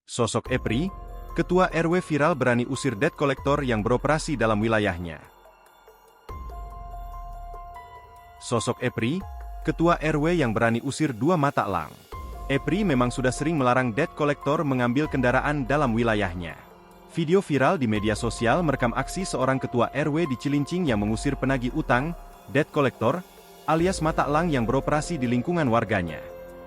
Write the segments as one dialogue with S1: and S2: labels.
S1: Sosok Epri, Ketua RW viral berani usir debt collector yang beroperasi dalam wilayahnya. Sosok Epri, Ketua RW yang berani usir 2 mata elang. Epri memang sudah sering melarang debt collector mengambil kendaraan dalam wilayahnya. Video viral di media sosial merekam aksi seorang Ketua RW di Cilincing yang mengusir penagih utang, debt collector, alias mata elang yang beroperasi di lingkungan warganya.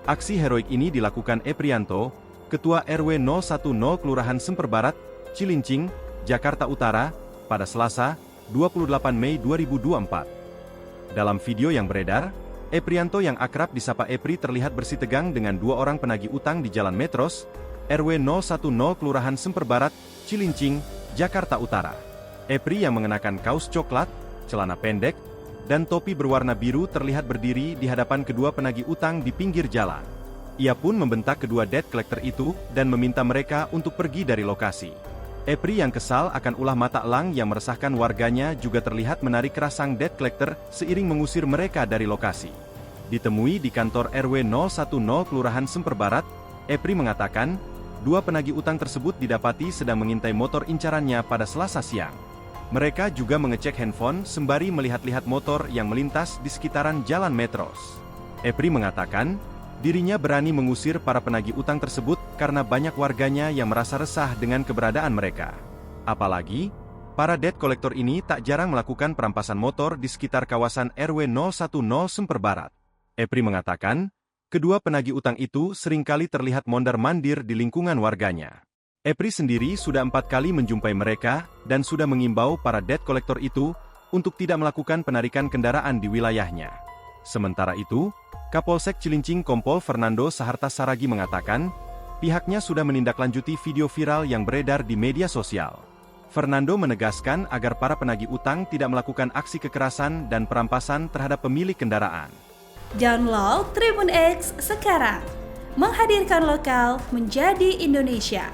S1: Aksi heroik ini dilakukan Eprianto, Ketua RW 010 Kelurahan Semper Barat, Cilincing, Jakarta Utara, pada Selasa, 28 Mei 2024. Dalam video yang beredar, Eprianto yang akrab disapa Epri terlihat bersitegang dengan 2 orang penagih utang di Jalan Metros, RW 010 Kelurahan Semper Barat, Cilincing, Jakarta Utara. Epri yang mengenakan kaos coklat, celana pendek, dan topi berwarna biru terlihat berdiri di hadapan kedua penagih utang di pinggir jalan. Ia pun membentak kedua debt collector itu dan meminta mereka untuk pergi dari lokasi. Epri yang kesal akan ulah mata elang yang meresahkan warganya juga terlihat menarik kerasang debt collector seiring mengusir mereka dari lokasi. Ditemui di kantor RW 010 Kelurahan Semper Barat, Epri mengatakan, 2 penagih utang tersebut didapati sedang mengintai motor incarannya pada Selasa siang. Mereka juga mengecek handphone sembari melihat-lihat motor yang melintas di sekitaran Jalan Metros. Epri mengatakan, dirinya berani mengusir para penagih utang tersebut karena banyak warganya yang merasa resah dengan keberadaan mereka. Apalagi, para debt collector ini tak jarang melakukan perampasan motor di sekitar kawasan RW 010 Semper Barat. Epri mengatakan, kedua penagih utang itu seringkali terlihat mondar-mandir di lingkungan warganya. Epri sendiri sudah 4 kali menjumpai mereka dan sudah mengimbau para debt collector itu untuk tidak melakukan penarikan kendaraan di wilayahnya. Sementara itu, Kapolsek Cilincing Kompol Fernando Saharta Saragi mengatakan, pihaknya sudah menindaklanjuti video viral yang beredar di media sosial. Fernando menegaskan agar para penagih utang tidak melakukan aksi kekerasan dan perampasan terhadap pemilik kendaraan.
S2: Download Tribun X sekarang, menghadirkan lokal menjadi Indonesia.